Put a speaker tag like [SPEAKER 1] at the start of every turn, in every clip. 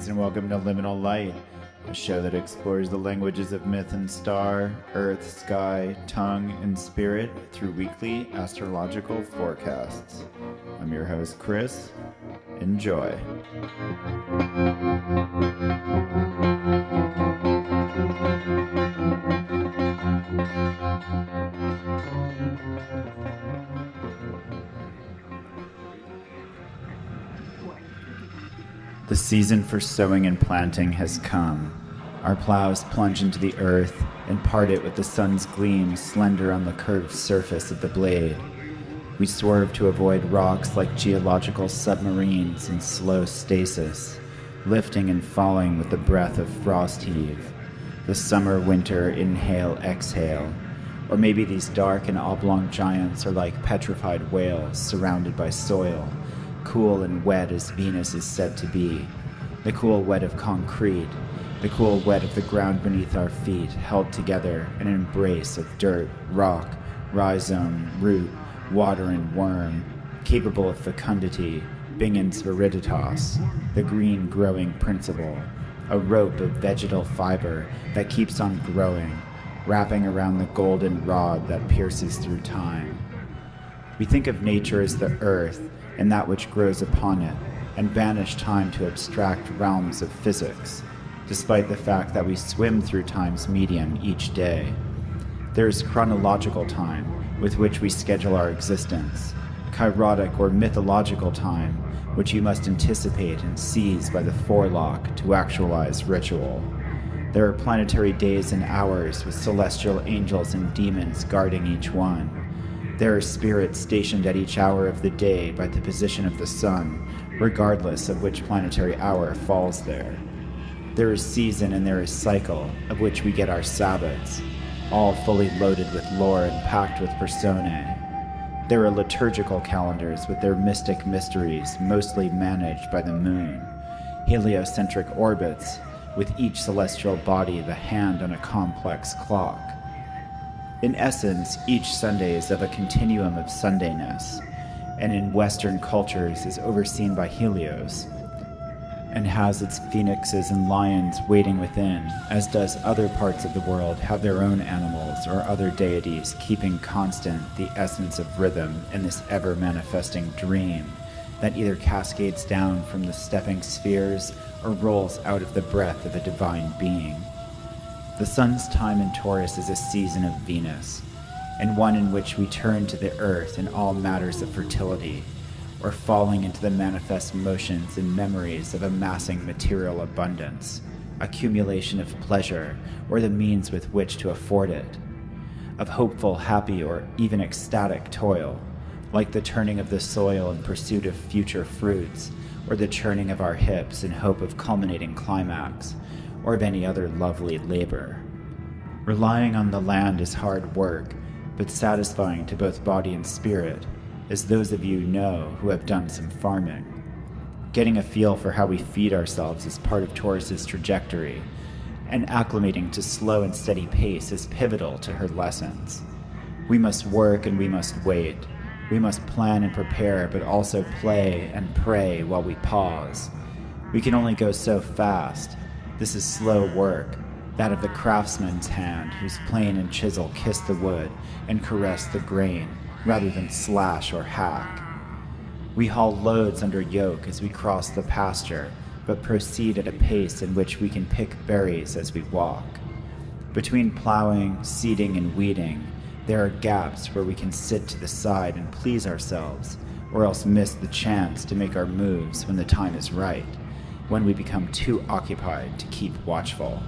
[SPEAKER 1] Greetings and welcome to Liminal Light, a show that explores the languages of myth and star, earth, sky, tongue, and spirit through weekly astrological forecasts. I'm your host, Chris. Enjoy. The season for sowing and planting has come. Our plows plunge into the earth and part it with the sun's gleam slender on the curved surface of the blade. We swerve to avoid rocks like geological submarines in slow stasis, lifting and falling with the breath of frost heave. The summer-winter inhale-exhale. Or maybe these dark and oblong giants are like petrified whales surrounded by soil, cool and wet as Venus is said to be, the cool wet of concrete, the cool wet of the ground beneath our feet, held together in an embrace of dirt, rock, rhizome, root, water and worm, capable of fecundity, Bingen's viriditas, the green growing principle, a rope of vegetal fiber that keeps on growing, wrapping around the golden rod that pierces through time. We think of nature as the earth, and that which grows upon it, and banish time to abstract realms of physics, despite the fact that we swim through time's medium each day. There is chronological time, with which we schedule our existence, kairotic or mythological time, which you must anticipate and seize by the forelock to actualize ritual. There are planetary days and hours, with celestial angels and demons guarding each one. There are spirits stationed at each hour of the day by the position of the sun, regardless of which planetary hour falls there. There is season and there is cycle, of which we get our Sabbaths, all fully loaded with lore and packed with personae. There are liturgical calendars with their mystic mysteries, mostly managed by the moon, heliocentric orbits, with each celestial body the hand on a complex clock. In essence, each Sunday is of a continuum of Sundayness, and in Western cultures is overseen by Helios, and has its phoenixes and lions waiting within, as does other parts of the world have their own animals or other deities keeping constant the essence of rhythm in this ever-manifesting dream that either cascades down from the stepping spheres or rolls out of the breath of a divine being. The sun's time in Taurus is a season of Venus, and one in which we turn to the earth in all matters of fertility, or falling into the manifest motions and memories of amassing material abundance, accumulation of pleasure, or the means with which to afford it, of hopeful, happy, or even ecstatic toil, like the turning of the soil in pursuit of future fruits, or the churning of our hips in hope of culminating climax, or of any other lovely labor. Relying on the land is hard work, but satisfying to both body and spirit, as those of you know who have done some farming. Getting a feel for how we feed ourselves is part of Taurus's trajectory, and acclimating to slow and steady pace is pivotal to her lessons. We must work and we must wait. We must plan and prepare, but also play and pray while we pause. We can only go so fast. This is slow work, that of the craftsman's hand whose plane and chisel kiss the wood and caress the grain, rather than slash or hack. We haul loads under yoke as we cross the pasture, but proceed at a pace in which we can pick berries as we walk. Between plowing, seeding, and weeding, there are gaps where we can sit to the side and please ourselves, or else miss the chance to make our moves when the time is right, when we become too occupied to keep watchful.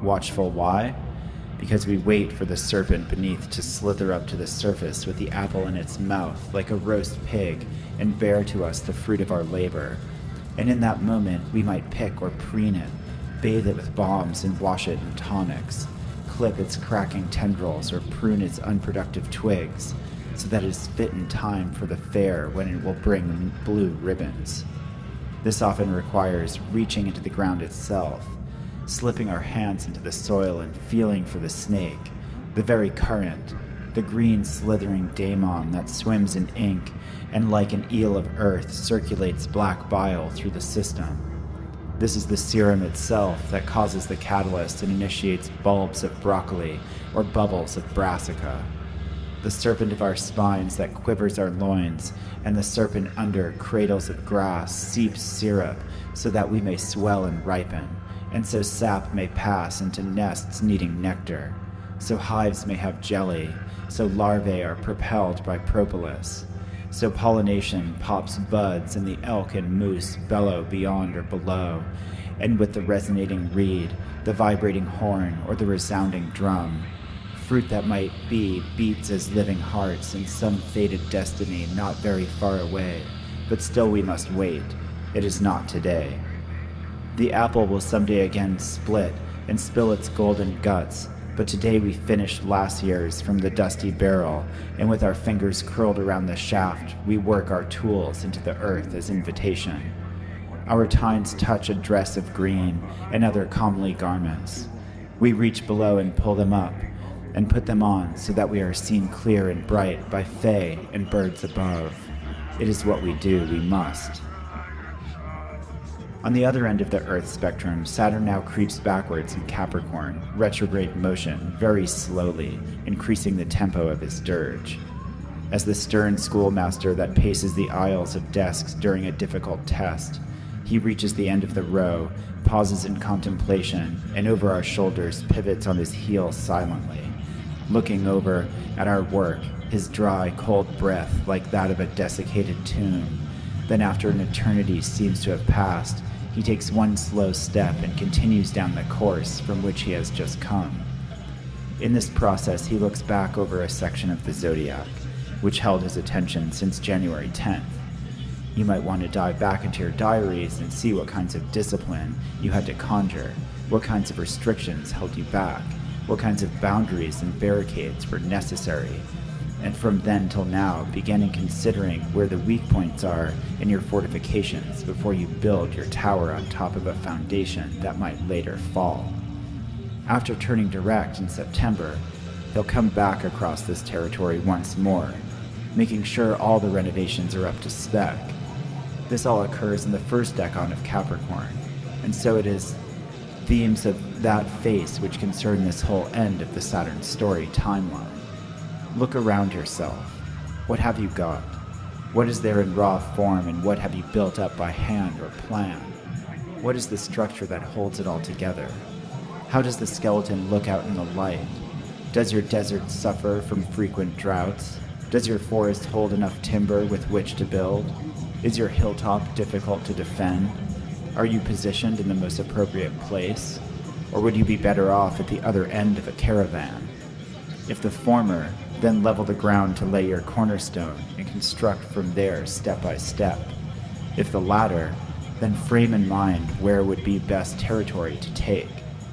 [SPEAKER 1] Watchful why? Because we wait for the serpent beneath to slither up to the surface with the apple in its mouth like a roast pig and bear to us the fruit of our labor. And in that moment we might pick or preen it, bathe it with balms and wash it in tonics, clip its cracking tendrils or prune its unproductive twigs, so that it is fit in time for the fair when it will bring blue ribbons. This often requires reaching into the ground itself, slipping our hands into the soil and feeling for the snake, the very current, the green slithering daemon that swims in ink and like an eel of earth circulates black bile through the system. This is the serum itself that causes the catalyst and initiates bulbs of broccoli or bubbles of brassica. The serpent of our spines that quivers our loins, and the serpent under cradles of grass seeps syrup so that we may swell and ripen, and so sap may pass into nests needing nectar, so hives may have jelly, so larvae are propelled by propolis, so pollination pops buds and the elk and moose bellow beyond or below, and with the resonating reed, the vibrating horn, or the resounding drum, fruit that might be beats as living hearts in some fated destiny not very far away, but still we must wait. It is not today. The apple will someday again split and spill its golden guts, but today we finished last year's from the dusty barrel, and with our fingers curled around the shaft, we work our tools into the earth as invitation. Our tines touch a dress of green and other comely garments. We reach below and pull them up, and put them on so that we are seen clear and bright by fae and birds above. It is what we do, we must. On the other end of the Earth spectrum, Saturn now creeps backwards in Capricorn, retrograde motion, very slowly, increasing the tempo of his dirge. As the stern schoolmaster that paces the aisles of desks during a difficult test, he reaches the end of the row, pauses in contemplation, and over our shoulders pivots on his heel silently, looking over at our work, his dry, cold breath like that of a desiccated tomb. Then after an eternity seems to have passed, he takes one slow step and continues down the course from which he has just come. In this process, he looks back over a section of the zodiac, which held his attention since January 10th. You might want to dive back into your diaries and see what kinds of discipline you had to conjure, what kinds of restrictions held you back, what kinds of boundaries and barricades were necessary, and from then till now, beginning considering where the weak points are in your fortifications before you build your tower on top of a foundation that might later fall. After turning direct in September, he'll come back across this territory once more, making sure all the renovations are up to spec. This all occurs in the first decan of Capricorn, and so it is themes of that face which concern this whole end of the Saturn story timeline. Look around yourself. What have you got? What is there in raw form, and what have you built up by hand or plan? What is the structure that holds it all together? How does the skeleton look out in the light? Does your desert suffer from frequent droughts? Does your forest hold enough timber with which to build? Is your hilltop difficult to defend? Are you positioned in the most appropriate place? Or would you be better off at the other end of a caravan? If the former, then level the ground to lay your cornerstone and construct from there step by step. If the latter, then frame in mind where would be best territory to take,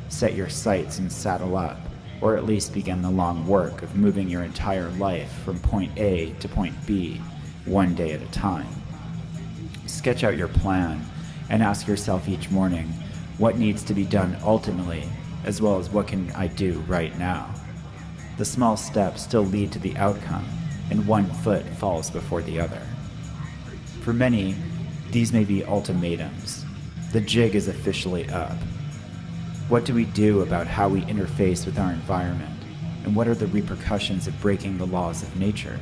[SPEAKER 1] set your sights and saddle up, or at least begin the long work of moving your entire life from point A to point B, one day at a time. Sketch out your plan and ask yourself each morning, what needs to be done ultimately, as well as what can I do right now? The small steps still lead to the outcome, and one foot falls before the other. For many, these may be ultimatums. The jig is officially up. What do we do about how we interface with our environment, and what are the repercussions of breaking the laws of nature?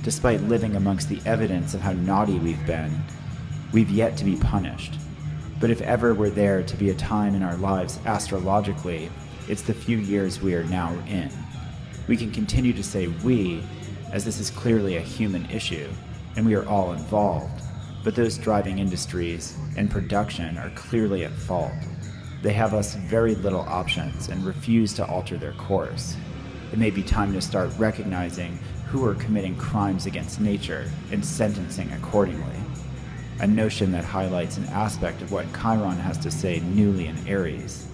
[SPEAKER 1] Despite living amongst the evidence of how naughty we've been, we've yet to be punished. But if ever were there to be a time in our lives astrologically, it's the few years we are now in. We can continue to say we, as this is clearly a human issue, and we are all involved, but those driving industries and production are clearly at fault. They have us very little options and refuse to alter their course. It may be time to start recognizing who are committing crimes against nature and sentencing accordingly. A notion that highlights an aspect of what Chiron has to say newly in Aries.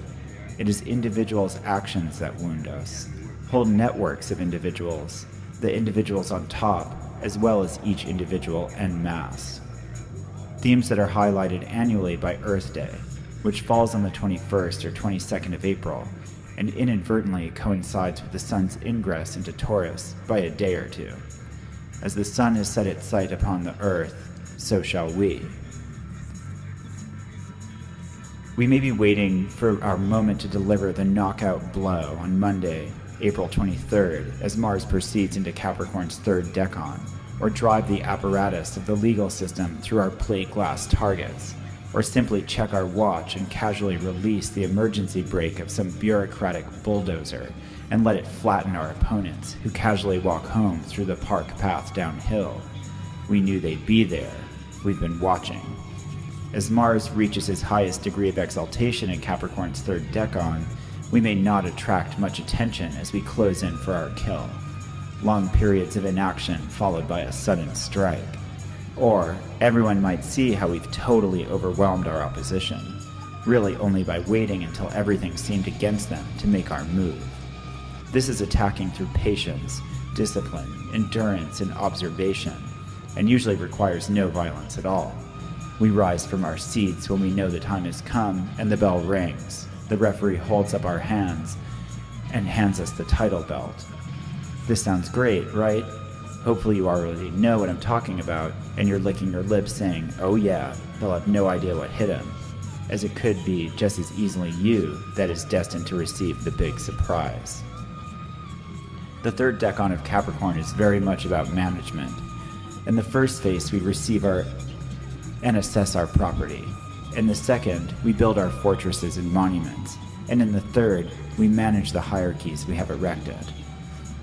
[SPEAKER 1] It is individuals' actions that wound us. Whole networks of individuals, the individuals on top, as well as each individual en masse. Themes that are highlighted annually by Earth Day, which falls on the 21st or 22nd of April, and inadvertently coincides with the sun's ingress into Taurus by a day or two. As the sun has set its sight upon the earth, so shall we. We may be waiting for our moment to deliver the knockout blow on Monday, April 23rd, as Mars proceeds into Capricorn's third decan, or drive the apparatus of the legal system through our plate glass targets, or simply check our watch and casually release the emergency brake of some bureaucratic bulldozer and let it flatten our opponents who casually walk home through the park path downhill. We knew they'd be there. We've been watching. As Mars reaches his highest degree of exaltation in Capricorn's third decan, we may not attract much attention as we close in for our kill. Long periods of inaction followed by a sudden strike. Or everyone might see how we've totally overwhelmed our opposition, really only by waiting until everything seemed against them to make our move. This is attacking through patience, discipline, endurance, and observation, and usually requires no violence at all. We rise from our seats when we know the time has come and the bell rings. The referee holds up our hands and hands us the title belt. This sounds great, right? Hopefully you already know what I'm talking about, and you're licking your lips saying, oh yeah, they'll have no idea what hit him, as it could be just as easily you that is destined to receive the big surprise. The third decan of Capricorn is very much about management. In the first phase, we receive and assess our property. In the second, we build our fortresses and monuments. And in the third, we manage the hierarchies we have erected.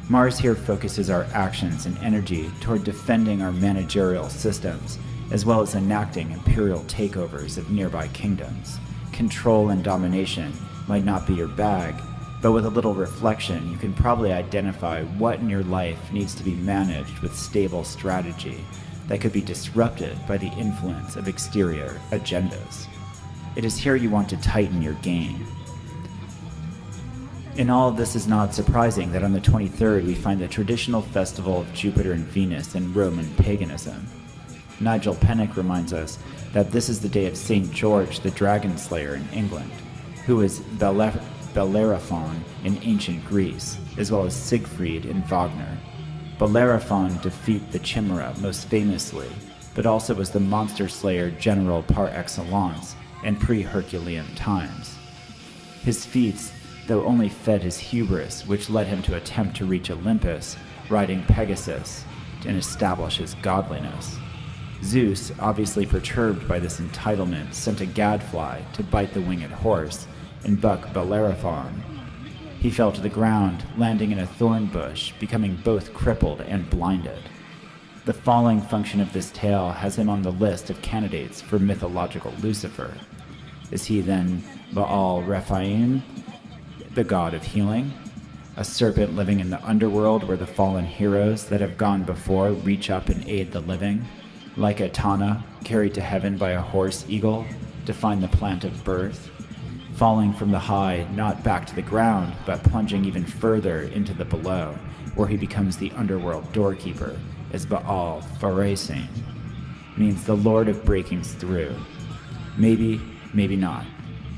[SPEAKER 1] Mars here focuses our actions and energy toward defending our managerial systems, as well as enacting imperial takeovers of nearby kingdoms. Control and domination might not be your bag, but with a little reflection, you can probably identify what in your life needs to be managed with stable strategy that could be disrupted by the influence of exterior agendas. It is here you want to tighten your game. In all of this is not surprising that on the 23rd we find the traditional festival of Jupiter and Venus in Roman paganism. Nigel Pennick reminds us that this is the day of St. George the Dragon Slayer in England, who was Bellerophon in ancient Greece, as well as Siegfried in Wagner. Bellerophon defeated the Chimera most famously, but also was the monster slayer general par excellence in pre-Herculean times. His feats, though, only fed his hubris, which led him to attempt to reach Olympus, riding Pegasus, and establish his godliness. Zeus, obviously perturbed by this entitlement, sent a gadfly to bite the winged horse and buck Bellerophon. He fell to the ground, landing in a thorn bush, becoming both crippled and blinded. The falling function of this tale has him on the list of candidates for mythological Lucifer. Is he then Baal Rephaim, the god of healing? A serpent living in the underworld where the fallen heroes that have gone before reach up and aid the living? Like a Tana, carried to heaven by a horse eagle to find the plant of birth? Falling from the high, not back to the ground, but plunging even further into the below, where he becomes the underworld doorkeeper, as Baal Pharasin, means the lord of breakings through. Maybe, maybe not.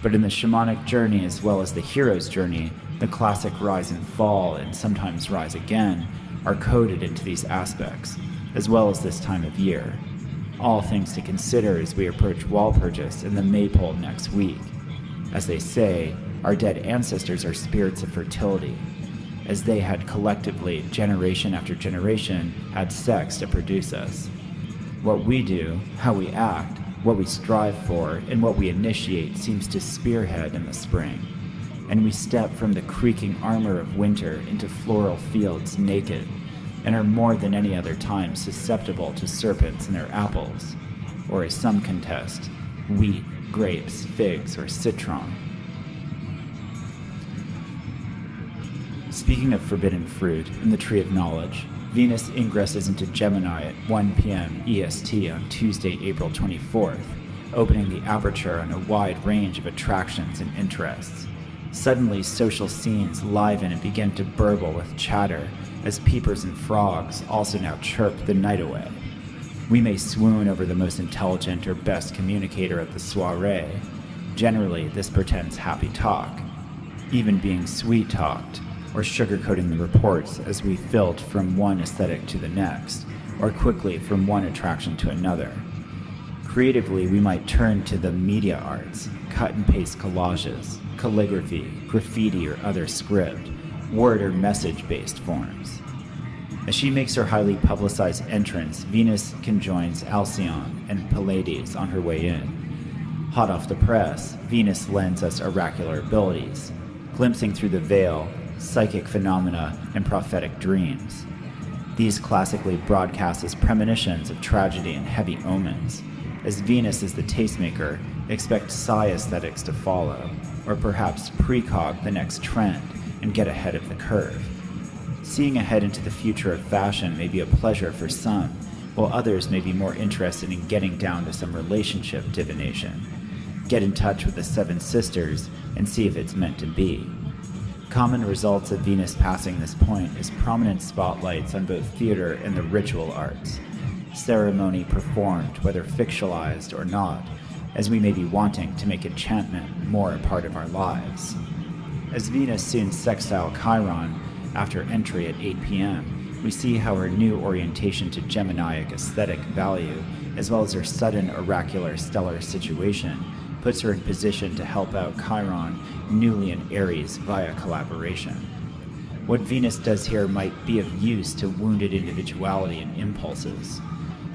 [SPEAKER 1] But in the shamanic journey as well as the hero's journey, the classic rise and fall, and sometimes rise again, are coded into these aspects, as well as this time of year. All things to consider as we approach Walpurgis and the Maypole next week. As they say, our dead ancestors are spirits of fertility, as they had collectively, generation after generation, had sex to produce us. What we do, how we act, what we strive for, and what we initiate seems to spearhead in the spring, and we step from the creaking armor of winter into floral fields naked, and are more than any other time susceptible to serpents and their apples, or as some contest, wheat, grapes, figs, or citron. Speaking of forbidden fruit in the Tree of Knowledge, Venus ingresses into Gemini at 1 p.m. EST on Tuesday, April 24th, opening the aperture on a wide range of attractions and interests. Suddenly, social scenes liven and begin to burble with chatter, as peepers and frogs also now chirp the night away. We may swoon over the most intelligent or best communicator at the soiree. Generally, this portends happy talk, even being sweet-talked, or sugarcoating the reports as we filter from one aesthetic to the next, or quickly from one attraction to another. Creatively, we might turn to the media arts, cut and paste collages, calligraphy, graffiti, or other script, word or message-based forms. As she makes her highly publicized entrance, Venus conjoins Alcyone and Pallades on her way in. Hot off the press, Venus lends us oracular abilities, glimpsing through the veil, psychic phenomena, and prophetic dreams. These classically broadcast as premonitions of tragedy and heavy omens. As Venus is the tastemaker, expect psi aesthetics to follow, or perhaps precog the next trend and get ahead of the curve. Seeing ahead into the future of fashion may be a pleasure for some, while others may be more interested in getting down to some relationship divination. Get in touch with the Seven Sisters and see if it's meant to be. Common results of Venus passing this point is prominent spotlights on both theater and the ritual arts. Ceremony performed, whether fictionalized or not, as we may be wanting to make enchantment more a part of our lives. As Venus soon sextile Chiron after entry at 8 p.m., we see how her new orientation to Geminiic aesthetic value, as well as her sudden oracular stellar situation, puts her in position to help out Chiron newly in Aries via collaboration. What Venus does here might be of use to wounded individuality and impulses.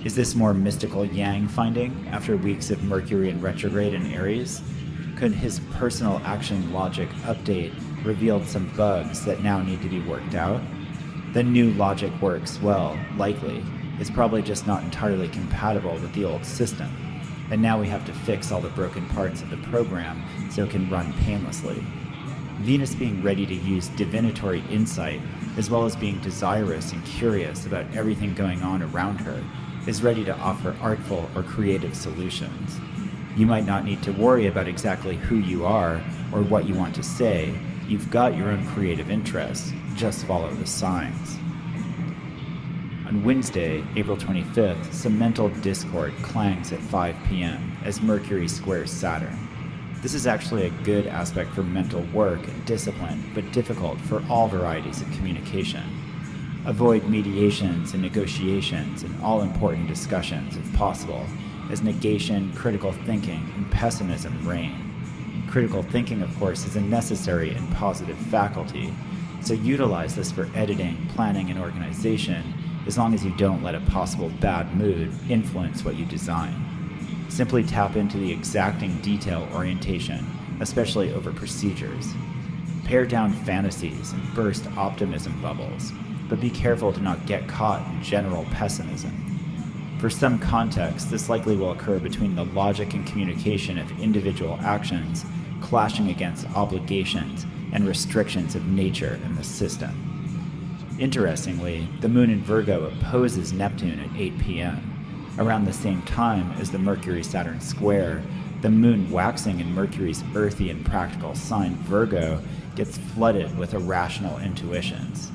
[SPEAKER 1] Is this more mystical Yang finding after weeks of Mercury in retrograde in Aries? Could his personal action logic update revealed some bugs that now need to be worked out? The new logic works well, likely. It's probably just not entirely compatible with the old system. And now we have to fix all the broken parts of the program so it can run painlessly. Venus being ready to use divinatory insight, as well as being desirous and curious about everything going on around her, is ready to offer artful or creative solutions. You might not need to worry about exactly who you are or what you want to say. You've got your own creative interests. Just follow the signs. On Wednesday, April 25th, some mental discord clangs at 5 p.m. as Mercury squares Saturn. This is actually a good aspect for mental work and discipline, but difficult for all varieties of communication. Avoid mediations and negotiations and all-important discussions if possible, as negation, critical thinking, and pessimism reign. Critical thinking, of course, is a necessary and positive faculty, so utilize this for editing, planning, and organization, as long as you don't let a possible bad mood influence what you design. Simply tap into the exacting detail orientation, especially over procedures. Pare down fantasies and burst optimism bubbles, but be careful to not get caught in general pessimism. For some context, this likely will occur between the logic and communication of individual actions clashing against obligations and restrictions of nature and the system. Interestingly, the moon in Virgo opposes Neptune at 8 p.m. Around the same time as the Mercury-Saturn square, the moon waxing in Mercury's earthy and practical sign Virgo gets flooded with irrational intuitions.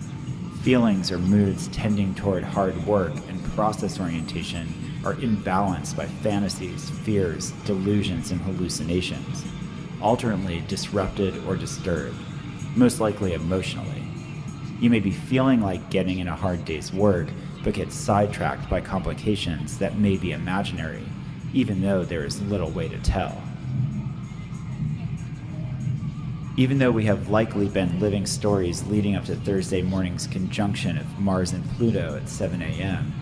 [SPEAKER 1] Feelings or moods tending toward hard work and process orientation are imbalanced by fantasies, fears, delusions, and hallucinations, alternately disrupted or disturbed, most likely emotionally. You may be feeling like getting in a hard day's work, but get sidetracked by complications that may be imaginary, even though there is little way to tell. Even though we have likely been living stories leading up to Thursday morning's conjunction of Mars and Pluto at 7 a.m.,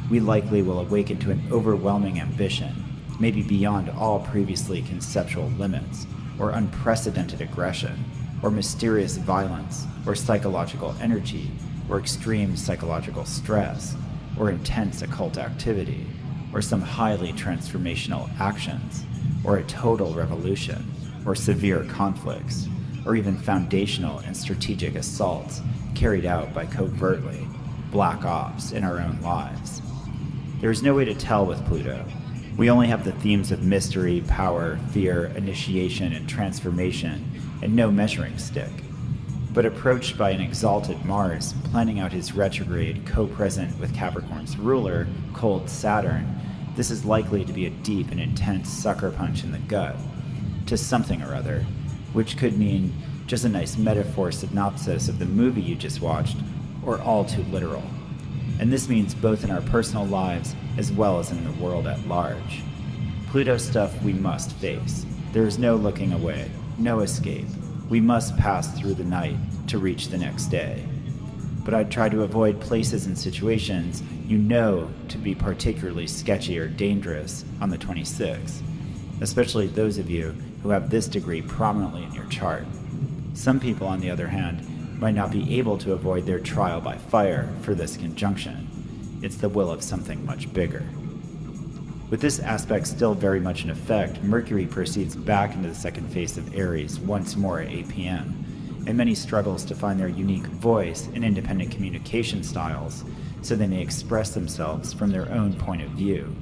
[SPEAKER 1] we likely will awaken to an overwhelming ambition, maybe beyond all previously conceptual limits, or unprecedented aggression, or mysterious violence, or psychological energy, or extreme psychological stress, or intense occult activity, or some highly transformational actions, or a total revolution, or severe conflicts, or even foundational and strategic assaults carried out by covertly black ops in our own lives. There is no way to tell with Pluto. We only have the themes of mystery, power, fear, initiation, and transformation, and no measuring stick. But approached by an exalted Mars, planning out his retrograde co-present with Capricorn's ruler, cold Saturn, this is likely to be a deep and intense sucker punch in the gut to something or other, which could mean just a nice metaphor synopsis of the movie you just watched, or all too literal. And this means both in our personal lives as well as in the world at large. Pluto stuff we must face. There is no looking away, no escape. We must pass through the night to reach the next day. But I'd try to avoid places and situations you know to be particularly sketchy or dangerous on the 26th, especially those of you who have this degree prominently in your chart. Some people, on the other hand, might not be able to avoid their trial by fire for this conjunction. It's the will of something much bigger. With this aspect still very much in effect, Mercury proceeds back into the second phase of Aries once more at 8 p.m., and many struggles to find their unique voice and independent communication styles so they may express themselves from their own point of view.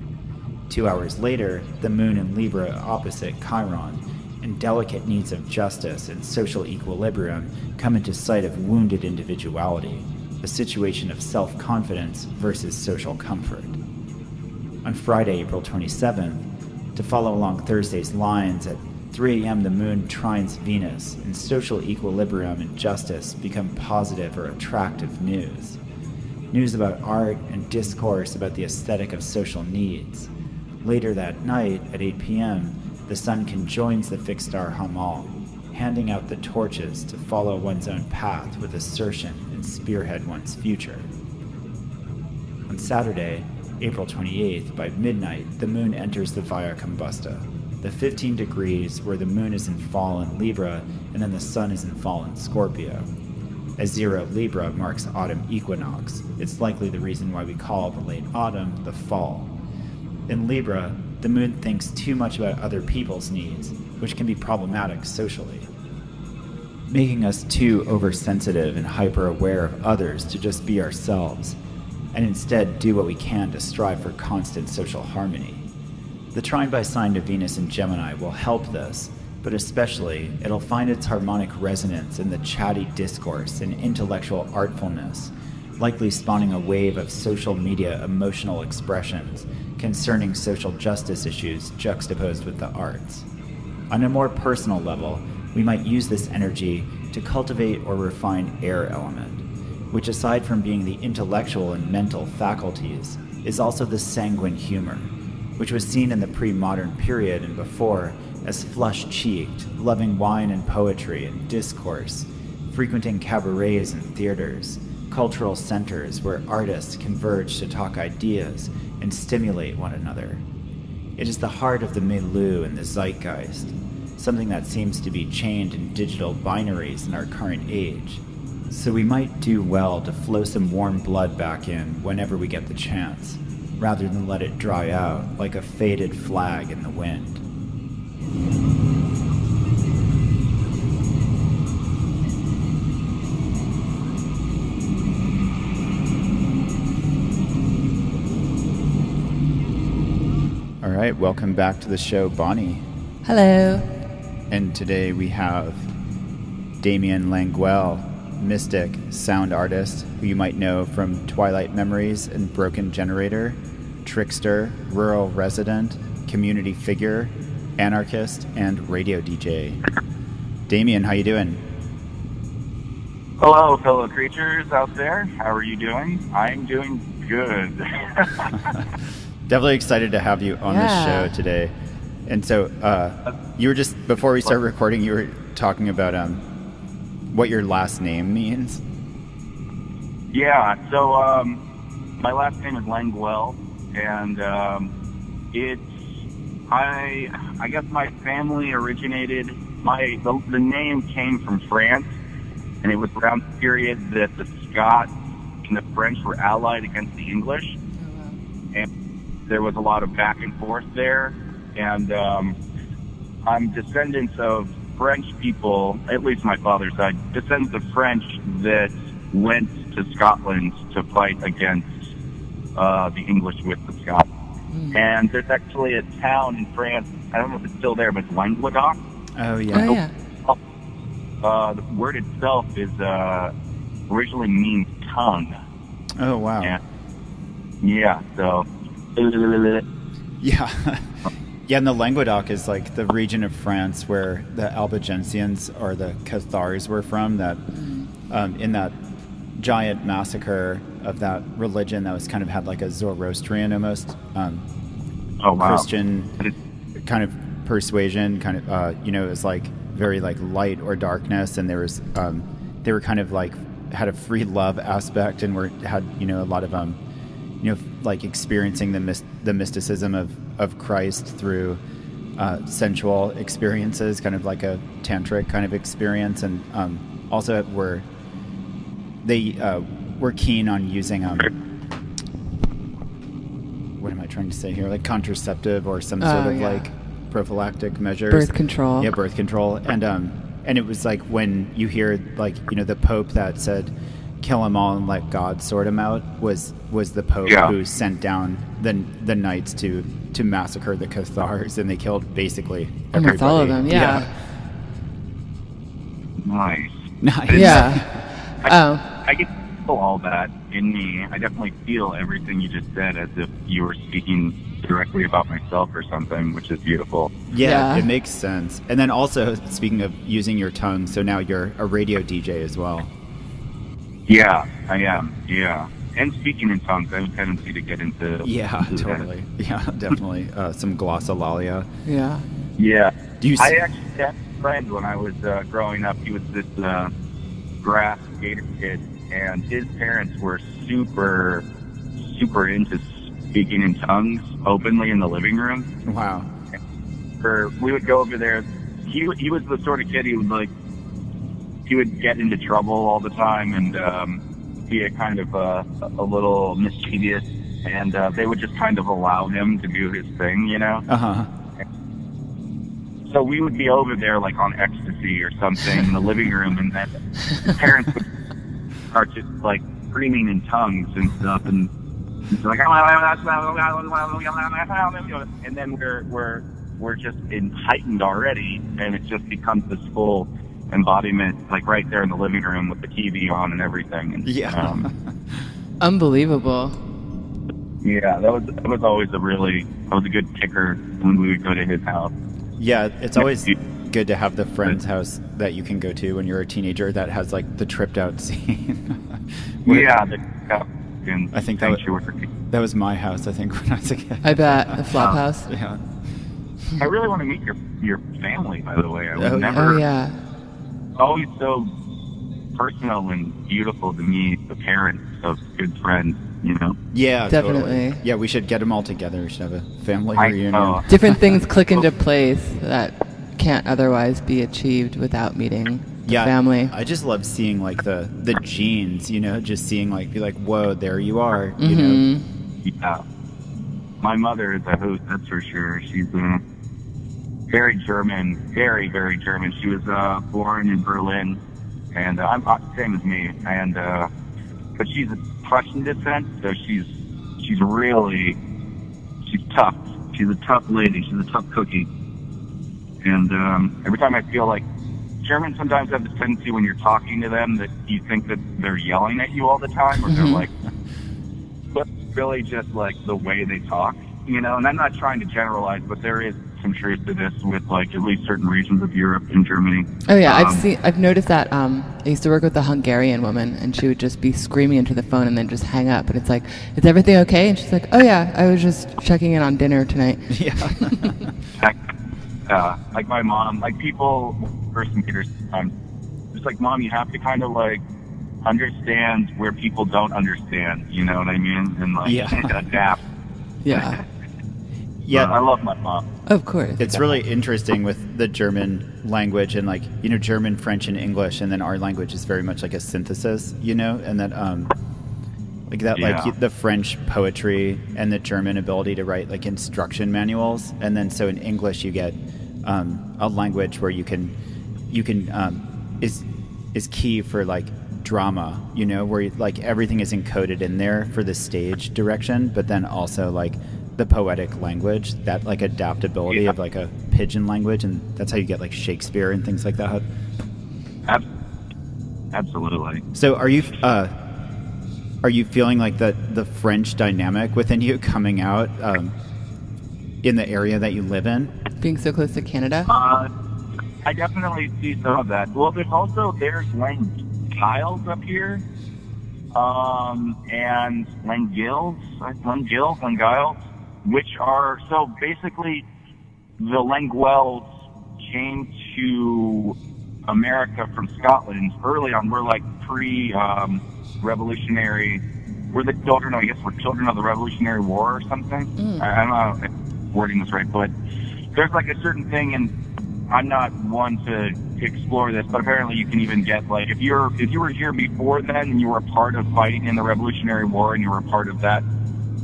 [SPEAKER 1] 2 hours later, the moon in Libra opposite Chiron, and delicate needs of justice and social equilibrium come into sight of wounded individuality, a situation of self-confidence versus social comfort. On Friday, April 27th, to follow along Thursday's lines, at 3 a.m. the moon trines Venus, and social equilibrium and justice become positive or attractive news. News about art and discourse about the aesthetic of social needs. Later that night, at 8 p.m., the sun conjoins the fixed star Hamal, handing out the torches to follow one's own path with assertion and spearhead one's future. On Saturday, April 28th, by midnight, the moon enters the Via Combusta, the 15 degrees where the moon is in fall in Libra and then the sun is in fall in Scorpio. As 0 Libra marks autumn equinox, it's likely the reason why we call the late autumn the fall. In Libra, the moon thinks too much about other people's needs, which can be problematic socially, making us too oversensitive and hyper-aware of others to just be ourselves, and instead do what we can to strive for constant social harmony. The trine by sign to Venus in Gemini will help this, but especially it'll find its harmonic resonance in the chatty discourse and intellectual artfulness, likely spawning a wave of social media emotional expressions concerning social justice issues juxtaposed with the arts. On a more personal level, we might use this energy to cultivate or refine air element, which aside from being the intellectual and mental faculties, is also the sanguine humor, which was seen in the pre-modern period and before as flush-cheeked, loving wine and poetry and discourse, frequenting cabarets and theaters, cultural centers where artists converge to talk ideas and stimulate one another. It is the heart of the milieu and the zeitgeist, something that seems to be chained in digital binaries in our current age. So we might do well to flow some warm blood back in whenever we get the chance, rather than let it dry out like a faded flag in the wind. All right, welcome back to the show, Bonnie.
[SPEAKER 2] Hello.
[SPEAKER 1] And today we have Damian Languell, mystic sound artist who you might know from Twilight Memories and Broken Generator, trickster, rural resident, community figure, anarchist, and radio DJ. Damian, how you doing?
[SPEAKER 3] Hello, fellow creatures out there. How are you doing? I'm doing good.
[SPEAKER 1] Definitely excited to have you on the show today. And so you were just, before we started recording, you were talking about what your last name means.
[SPEAKER 3] Yeah, so my last name is Languell, and I guess my family originated, the name came from France, and it was around the period that the Scots and the French were allied against the English, and there was a lot of back and forth there, and I'm descendants of French people, at least my father's side, descendants of French that went to Scotland to fight against the English with the Scots. And there's actually a town in France, I don't know if it's still there, but it's Languedoc.
[SPEAKER 1] Oh, yeah.
[SPEAKER 3] The word itself is originally means tongue.
[SPEAKER 1] Oh, wow.
[SPEAKER 3] Yeah, so...
[SPEAKER 1] Yeah. Yeah, and the Languedoc is like the region of France where the Albigensians or the Cathars were from, that in that giant massacre of that religion that was kind of had like a Zoroastrian almost Christian kind of persuasion, kind of, it was like very like light or darkness, and there was, they were kind of like had a free love aspect, and had a lot of like experiencing the mysticism of Christ through sensual experiences, kind of like a tantric kind of experience, and also they were keen on using what am I trying to say here, like contraceptive or some sort of like prophylactic measures,
[SPEAKER 2] birth control.
[SPEAKER 1] Yeah, birth control, and it was like when you hear like the Pope that said kill them all and let God sort them out was the Pope who sent down the knights to massacre the Cathars, and they killed basically everybody.
[SPEAKER 2] Almost all of them. Yeah.
[SPEAKER 3] Nice.
[SPEAKER 2] Yeah.
[SPEAKER 3] I get feel all that in me. I definitely feel everything you just said as if you were speaking directly about myself or something, which is beautiful.
[SPEAKER 1] Yeah, it makes sense. And then also, speaking of using your tongue, so now you're a radio DJ as well.
[SPEAKER 3] Yeah, I am. Yeah. And speaking in tongues, I have a tendency to get into...
[SPEAKER 1] Yeah, totally. That. Yeah, definitely. Some glossolalia.
[SPEAKER 2] Yeah.
[SPEAKER 3] Yeah.
[SPEAKER 1] I
[SPEAKER 3] actually had a friend when I was growing up. He was this grass skater kid, and his parents were super, super into speaking in tongues openly in the living room.
[SPEAKER 1] Wow.
[SPEAKER 3] We would go over there. He was the sort of kid he would get into trouble all the time, and be a kind of a little mischievous, and they would just kind of allow him to do his thing,
[SPEAKER 1] Uh-huh.
[SPEAKER 3] So we would be over there like on ecstasy or something in the living room, and then his parents would start just like screaming in tongues and stuff, and it's like, and then we're just heightened already, and it just becomes this full embodiment, like right there in the living room with the TV on and everything. And,
[SPEAKER 2] unbelievable.
[SPEAKER 3] Yeah, that was always a good kicker when we would go to his house.
[SPEAKER 1] Yeah, it's always good to have the friend's house that you can go to when you're a teenager that has like the tripped out scene. I think that was my house, I think, when I was a kid.
[SPEAKER 2] I bet. The flop house.
[SPEAKER 1] Yeah.
[SPEAKER 3] I really want to meet your family, by the way.
[SPEAKER 2] Oh, yeah.
[SPEAKER 3] Always so personal and beautiful to meet the parents of good friends,
[SPEAKER 1] Yeah,
[SPEAKER 2] definitely.
[SPEAKER 1] Totally. Yeah, we should get them all together. We should have a family reunion.
[SPEAKER 2] Different things click into place that can't otherwise be achieved without meeting the family.
[SPEAKER 1] I just love seeing like the genes, just seeing be like, whoa, there you are,
[SPEAKER 3] Yeah. My mother is a hoot, that's for sure. She's very German, very, very German. She was born in Berlin, and I'm same as me. And but she's a Prussian descent, so she's tough. She's a tough lady. She's a tough cookie. And every time I feel like Germans sometimes have this tendency when you're talking to them that you think that they're yelling at you all the time, or they're like, but really just like the way they talk, And I'm not trying to generalize, but there is some truth to this with like at least certain regions of Europe and Germany.
[SPEAKER 2] Oh yeah, I've noticed that. I used to work with a Hungarian woman, and she would just be screaming into the phone and then just hang up. And it's like, is everything okay? And she's like, oh yeah, I was just checking in on dinner tonight.
[SPEAKER 1] Yeah.
[SPEAKER 3] Like my mom, like people first meet her sometimes. It's like, Mom, you have to kind of like understand where people don't understand. You know what I mean? And like adapt.
[SPEAKER 2] Yeah.
[SPEAKER 1] Yeah,
[SPEAKER 3] I love my mom.
[SPEAKER 2] Of course.
[SPEAKER 1] It's really interesting with the German language and like, German, French, and English, and then our language is very much like a synthesis, and that like the French poetry and the German ability to write like instruction manuals, and then so in English you get a language where you can is key for like drama, where like everything is encoded in there for the stage direction, but then also like the poetic language, that like adaptability of like a pidgin language, and that's how you get like Shakespeare and things like that.
[SPEAKER 3] Absolutely.
[SPEAKER 1] So are you feeling like the French dynamic within you coming out in the area that you live in?
[SPEAKER 2] Being so close to Canada?
[SPEAKER 3] I definitely see some of that. Well, there's Languilles up here, and Languilles, which are, so basically the Languells came to America from Scotland early on. We're like pre-revolutionary. We're the children, I guess we're children of the Revolutionary War or something. I don't know if I'm wording this right, but there's like a certain thing, and I'm not one to explore this, but apparently you can even get, like, if you were here before then and you were a part of fighting in the Revolutionary War and you were a part of that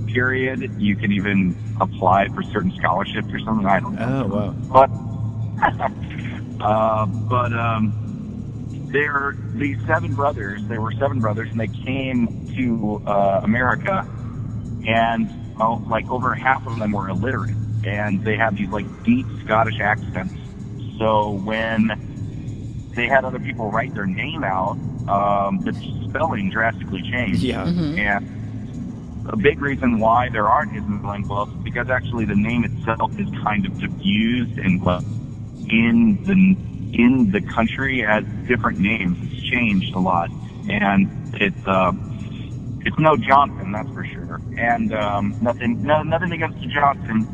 [SPEAKER 3] period, you can even apply for certain scholarships or something. I don't know.
[SPEAKER 1] Oh, wow.
[SPEAKER 3] But they're these seven brothers. There were seven brothers, and they came to America, and like over half of them were illiterate, and they have these like deep Scottish accents. So when they had other people write their name out, the spelling drastically changed.
[SPEAKER 1] Yeah.
[SPEAKER 3] And a big reason why there aren't as many Languells is because actually the name itself is kind of diffused, and in the country has different names. It's changed a lot, and it's no Johnson, that's for sure. And nothing against the Johnson,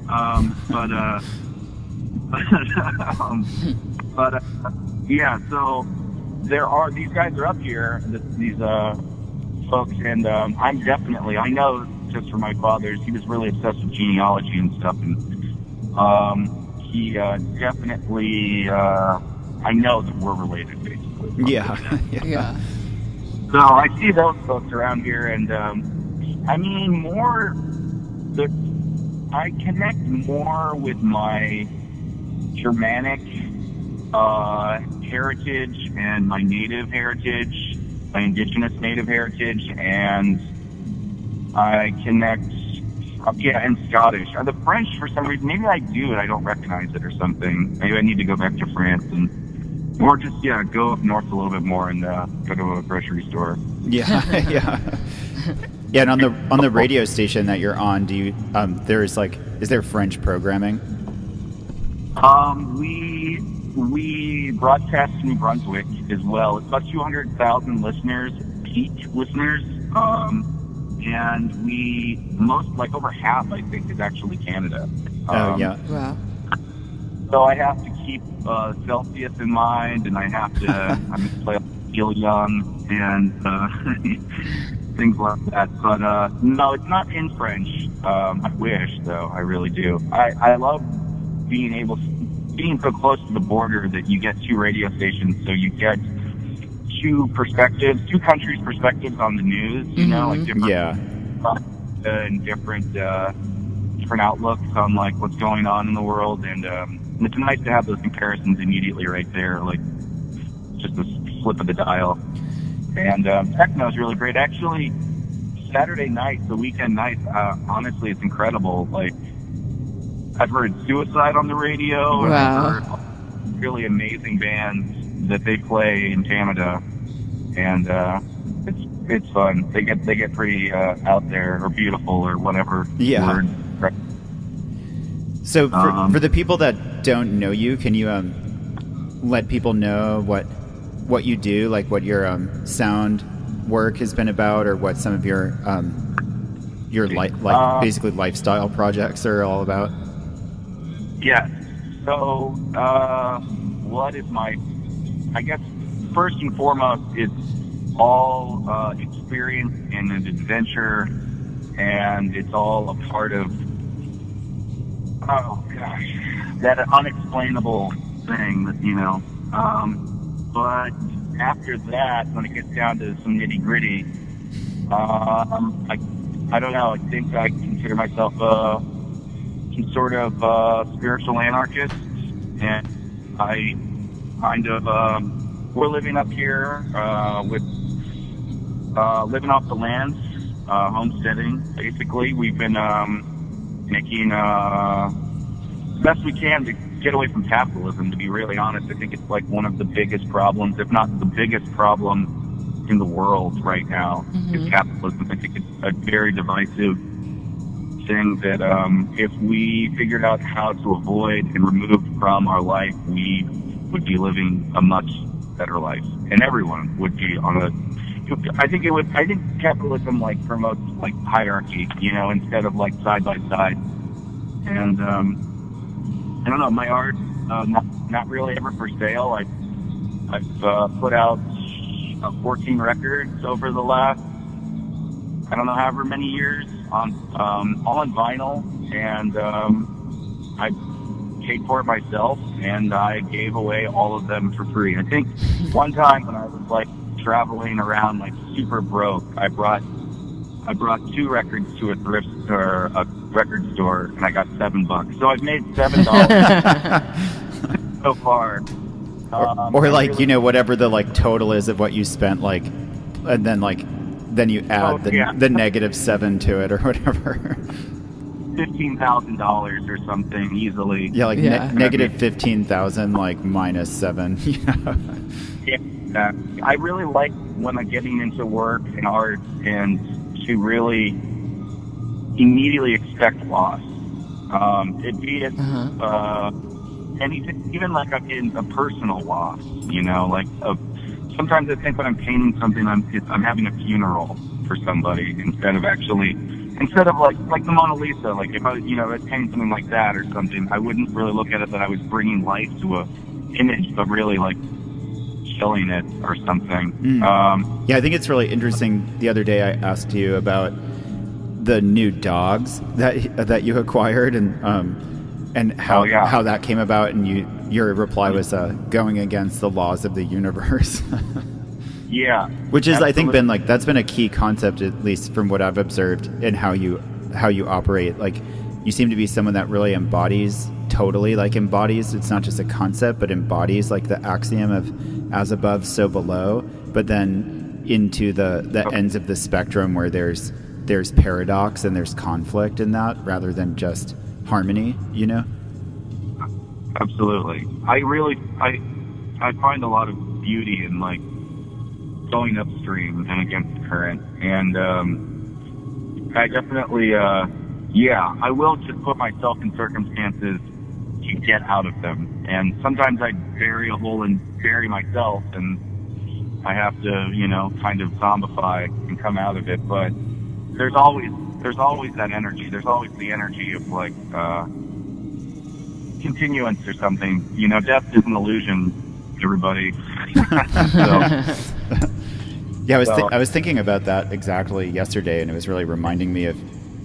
[SPEAKER 3] yeah. So these guys are up here, these folks, and I know just from my father's, he was really obsessed with genealogy and stuff, and he definitely, I know that we're related, basically.
[SPEAKER 1] Yeah.
[SPEAKER 2] Yeah.
[SPEAKER 3] So I see those folks around here, and I connect more with my Germanic heritage and my native heritage, my indigenous native heritage, and I connect, and Scottish. The French, for some reason, maybe I do and I don't recognize it or something. Maybe I need to go back to France or just go up north a little bit more and go to a grocery store.
[SPEAKER 1] Yeah. Yeah, and on the radio station that you're on, do you is there French programming?
[SPEAKER 3] We broadcast to New Brunswick as well. It's about 200,000 listeners, peak listeners, and over half, I think, is actually Canada.
[SPEAKER 1] Yeah.
[SPEAKER 2] Wow.
[SPEAKER 3] So I have to keep Celsius in mind, and I have to play helium and things like that. But no, it's not in French. I wish, though. I really do. I love being so close to the border that you get two radio stations, so you get two countries' perspectives on the news. You know, like different and different outlooks on like what's going on in the world, and it's nice to have those comparisons immediately right there, like just a flip of the dial. And techno is really great. Actually, Saturday nights, the weekend nights, honestly, it's incredible. Like, I've heard Suicide on the radio, and I've heard really amazing bands that they play in Canada, and it's fun. They get pretty out there, or beautiful, or whatever word.
[SPEAKER 1] So for the people that don't know you, can you let people know what you do, like what your sound work has been about, or what some of your basically lifestyle projects are all about?
[SPEAKER 3] Yeah. So what is I guess first and foremost, it's all experience and an adventure, and it's all a part of that unexplainable thing that, you know. But after that, when it gets down to some nitty gritty, I don't know. I think I consider myself some sort of spiritual anarchist, and I kind of we're living up here with living off the land, homesteading. Basically, we've been making the best we can to get away from capitalism. To be really honest, I think it's like one of the biggest problems, if not the biggest problem in the world right now, is capitalism. I think it's a very divisive thing that if we figured out how to avoid and remove from our life, we would be living a much better life, and everyone would be on a. I think capitalism like promotes like hierarchy, you know, instead of like side by side, and don't know, my art, not really ever for sale. I've put out 14 records over the last, I don't know, however many years, on all on vinyl, and I paid for it myself, and I gave away all of them for free. I think one time when I was like traveling around like super broke, I brought 2 records to a thrift store, a record store, and I got $7. So I've made $7 so far.
[SPEAKER 1] Or like, really, whatever the like total is of what you spent, like, and then you add the -7 to it or whatever.
[SPEAKER 3] $15,000 or something easily.
[SPEAKER 1] Yeah, like negative 15,000, like -7.
[SPEAKER 3] Yeah, I really like when I'm getting into work and art and to really immediately expect loss. Be it anything, even like in a personal loss. Like sometimes I think when I'm painting something, I'm having a funeral for somebody instead of like the Mona Lisa. Like if I was painting something like that or something, I wouldn't really look at it that I was bringing life to a image, but really like killing it or something.
[SPEAKER 1] Yeah, I think it's really interesting. The other day I asked you about the new dogs that you acquired and how that came about, and your reply was going against the laws of the universe.
[SPEAKER 3] Yeah,
[SPEAKER 1] which is
[SPEAKER 3] absolutely.
[SPEAKER 1] I think been that's been a key concept, at least from what I've observed in how you operate. Like, you seem to be someone that really embodies, it's not just a concept, but embodies like the axiom of as above, so below, but then into the ends of the spectrum where there's paradox and there's conflict in that, rather than just harmony,
[SPEAKER 3] Absolutely. I find a lot of beauty in like going upstream and against the current, and I definitely I will just put myself in circumstances to get out of them, and sometimes I bury a hole and bury myself, and I have to kind of zombify and come out of it. But there's always that energy. There's always the energy of like continuance or something. Death is an illusion, everybody.
[SPEAKER 1] Yeah, I was thinking about that exactly yesterday, and it was really reminding me of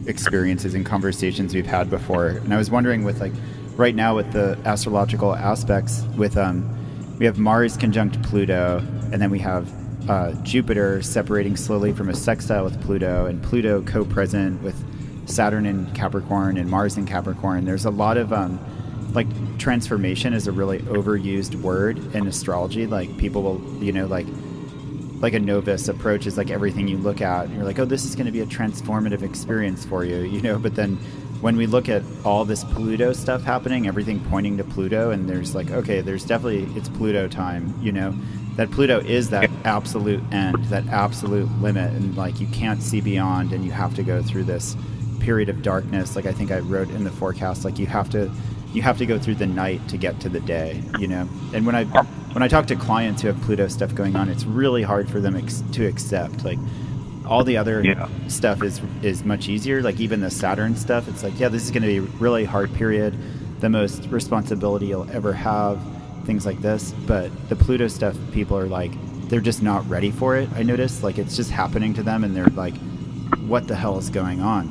[SPEAKER 1] experiences and conversations we've had before. And I was wondering, with like right now with the astrological aspects, with we have Mars conjunct Pluto, and then we have Jupiter separating slowly from a sextile with Pluto, and Pluto co-present with Saturn in Capricorn and Mars in Capricorn. There's a lot of like transformation is a really overused word in astrology. Like people will, like a novice approach is like everything you look at and you're like, oh, this is going to be a transformative experience for you, but then when we look at all this Pluto stuff happening, everything pointing to Pluto, and there's like, okay, there's definitely, it's Pluto time, that Pluto is that absolute end, that absolute limit, and like you can't see beyond, and you have to go through this period of darkness. Like I think I wrote in the forecast, like you have to go through the night to get to the day, and when I talk to clients who have Pluto stuff going on, it's really hard for them to accept. Like all the other stuff is much easier. Like even the Saturn stuff, it's like, yeah, this is going to be a really hard period, the most responsibility you'll ever have, things like this. But the Pluto stuff, people are like, they're just not ready for it. I noticed, like it's just happening to them, and they're like, what the hell is going on,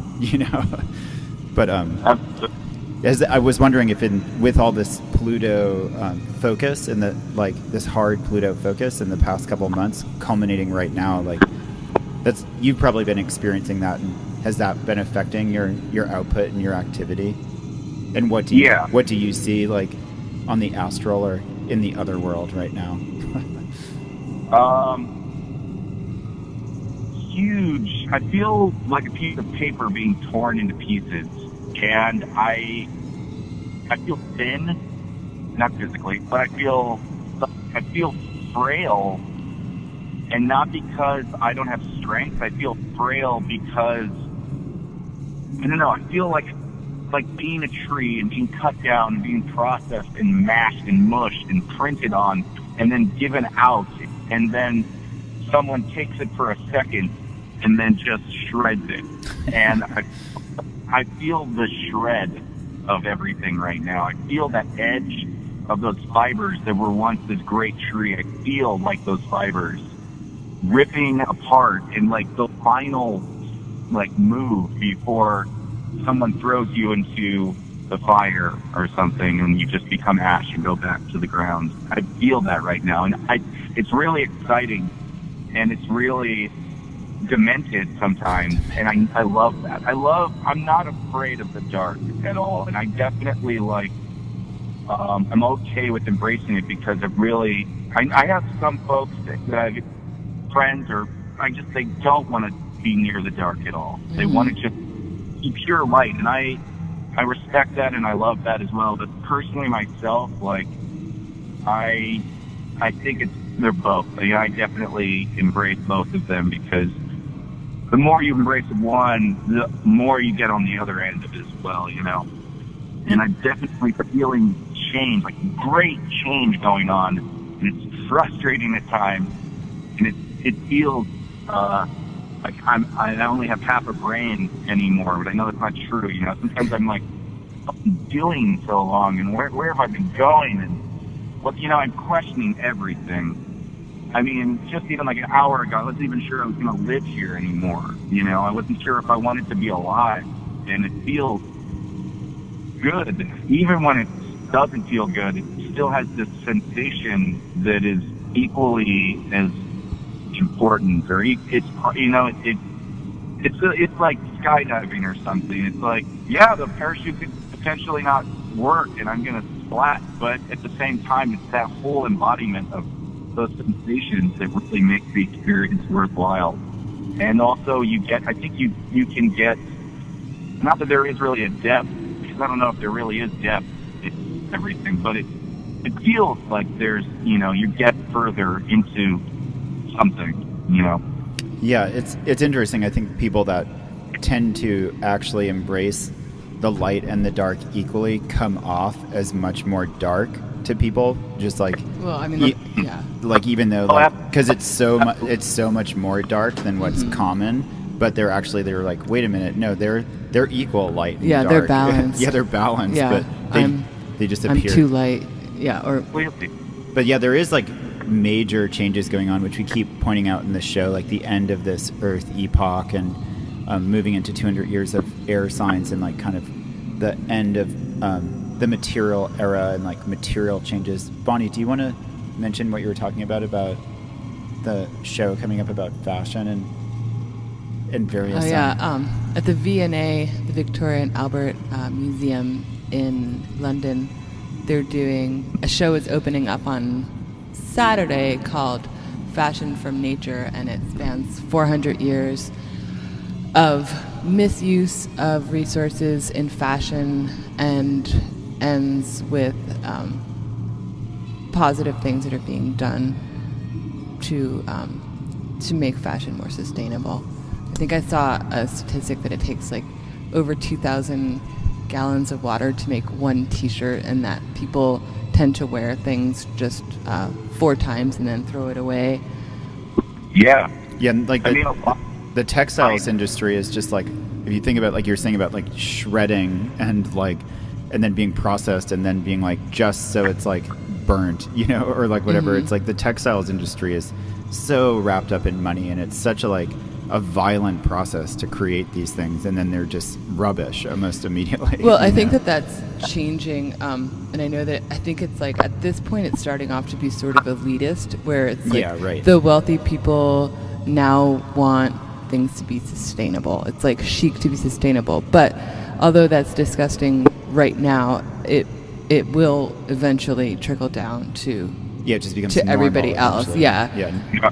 [SPEAKER 1] But as I was wondering if with all this Pluto focus and this hard Pluto focus in the past couple of months, culminating right now, like you've probably been experiencing that, and has that been affecting your output and your activity? And what do you see like on the astral or in the other world right now?
[SPEAKER 3] Huge. I feel like a piece of paper being torn into pieces, and I feel thin, not physically, but I feel frail, and not because I don't have strength. I feel frail because I don't know. I feel like being a tree and being cut down and being processed and mashed and mushed and printed on and then given out, and then someone takes it for a second and then just shreds it. And I feel the shred of everything right now. I feel that edge of those fibers that were once this great tree. I feel like those fibers ripping apart and like the final like move before someone throws you into the fire or something and you just become ash and go back to the ground. I feel that right now, and it's really exciting, and it's really demented sometimes, and I love that. I'm not afraid of the dark at all, and I definitely like I'm okay with embracing it because I have some folks that friends or they don't want to be near the dark at all. They want to just be pure light, and I respect that and I love that as well. But personally myself, like I think they're both. I definitely embrace both of them because the more you embrace one, the more you get on the other end of it as well, And I'm definitely feeling change, like great change going on, and it's frustrating at times, and it feels like I only have half a brain anymore, but I know that's not true. Sometimes I'm like, what am I doing so long, and where have I been going, and what, I'm questioning everything. I mean, just even like an hour ago, I wasn't even sure I was going to live here anymore. I wasn't sure if I wanted to be alive, and it feels good. Even when it doesn't feel good, it still has this sensation that is equally as important, or it's like skydiving or something. It's like, yeah, the parachute could potentially not work and I'm going to splat, but at the same time, it's that whole embodiment of those sensations that really make the experience worthwhile. And also I think you can get, not that there is really a depth, because I don't know if there really is depth in everything, but it feels like there's, you get further into something,
[SPEAKER 1] Yeah, it's interesting. I think people that tend to actually embrace the light and the dark equally come off as much more dark to people. Just like,
[SPEAKER 2] well, I mean, yeah,
[SPEAKER 1] like even though because it's so much more dark than what's common, but they're like, wait a minute, no, they're equal light and dark.
[SPEAKER 2] They're balanced.
[SPEAKER 1] Yeah, they're balanced.
[SPEAKER 2] Yeah,
[SPEAKER 1] but they just appear.
[SPEAKER 2] I'm too light. Yeah,
[SPEAKER 1] But yeah, there is like major changes going on, which we keep pointing out in the show, like the end of this Earth epoch and moving into 200 years of air signs and like kind of the end of the material era and like material changes. Bonnie, do you want to mention what you were talking about the show coming up about fashion and various?
[SPEAKER 2] Oh yeah, at the V&A, the Victoria and Albert Museum in London, they're doing a show is opening up on Saturday called Fashion from Nature, and it spans 400 years of misuse of resources in fashion and ends with positive things that are being done to make fashion more sustainable. I think I saw a statistic that it takes like over 2,000 gallons of water to make one t-shirt, and that people tend to wear things just 4 times and then throw it away.
[SPEAKER 3] Yeah,
[SPEAKER 1] like the textiles industry is just like, if you think about, like you're saying about like shredding and then being processed and then being like just so it's like burnt, or like whatever. It's like the textiles industry is so wrapped up in money, and it's such a violent process to create these things, and then they're just rubbish almost immediately.
[SPEAKER 2] Well, I think that's changing, and I know that I think it's like at this point it's starting off to be sort of elitist, where it's like the wealthy people now want things to be sustainable. It's like chic to be sustainable, but although that's disgusting right now, it will eventually trickle down to
[SPEAKER 1] it just becomes
[SPEAKER 2] to everybody else.
[SPEAKER 1] Eventually.
[SPEAKER 2] Yeah.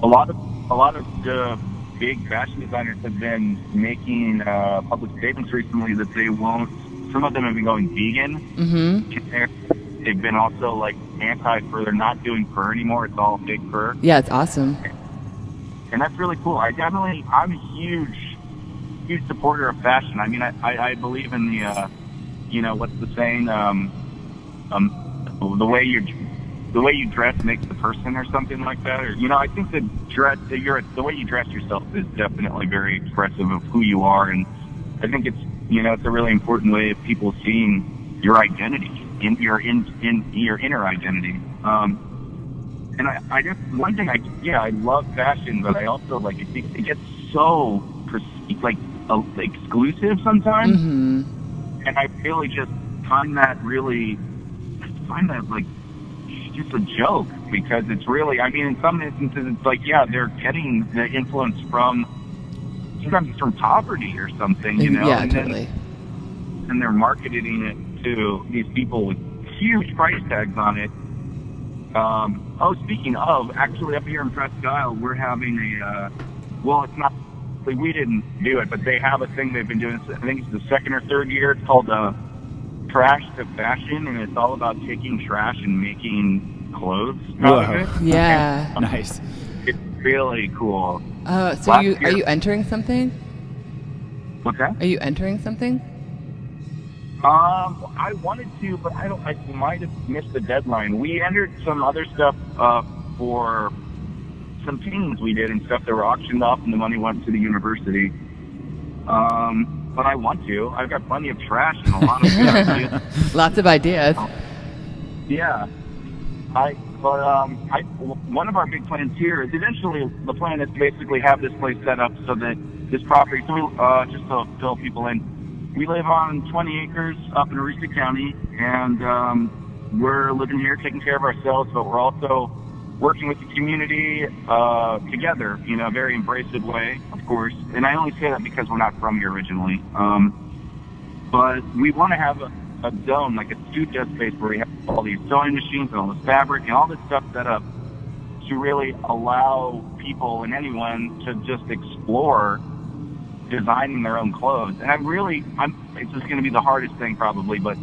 [SPEAKER 3] A lot of the big fashion designers have been making public statements recently that they won't. Some of them have been going vegan. Mm-hmm. They've been also like anti-fur. They're not doing fur anymore. It's all fake fur.
[SPEAKER 2] Yeah, it's awesome.
[SPEAKER 3] And that's really cool. I'm a huge supporter of fashion. I mean, I believe in the, what's the saying? The way you dress makes the person, or something like that. Or, I think the way you dress yourself is definitely very expressive of who you are. And I think it's, it's a really important way of people seeing your identity, in your inner identity. And I guess one thing I love fashion, but I also like it gets so exclusive sometimes, and I really just find that like just a joke, because it's really, I mean, in some instances it's like, they're getting the influence from, sometimes it's from poverty or something,
[SPEAKER 2] Yeah,
[SPEAKER 3] and
[SPEAKER 2] totally.
[SPEAKER 3] and they're marketing it to these people with huge price tags on it. Speaking of, actually up here in Presque Isle, we're having it's not, we didn't do it, but they have a thing they've been doing, I think it's the second or third year. It's called Trash to Fashion, and it's all about taking trash and making clothes out of it.
[SPEAKER 2] Yeah.
[SPEAKER 1] Nice.
[SPEAKER 3] It's really cool.
[SPEAKER 2] So are you entering something?
[SPEAKER 3] What's that?
[SPEAKER 2] Are you entering something?
[SPEAKER 3] I wanted to, but I might have missed the deadline. We entered some other stuff for some paintings we did and stuff that were auctioned off, and the money went to the university. But I want to. I've got plenty of trash and a lot of good ideas.
[SPEAKER 2] Lots of ideas.
[SPEAKER 3] Yeah. One of our big plans here is eventually the plan is to basically have this place set up so that this property, just to fill people in, we live on 20 acres up in Aroostook County, and we're living here taking care of ourselves, but we're also working with the community together in a very embracive way, of course. And I only say that because we're not from here originally. But we want to have a zone, like a studio space, where we have all these sewing machines and all this fabric and all this stuff set up to really allow people and anyone to just explore designing their own clothes. And it's just going to be the hardest thing probably, but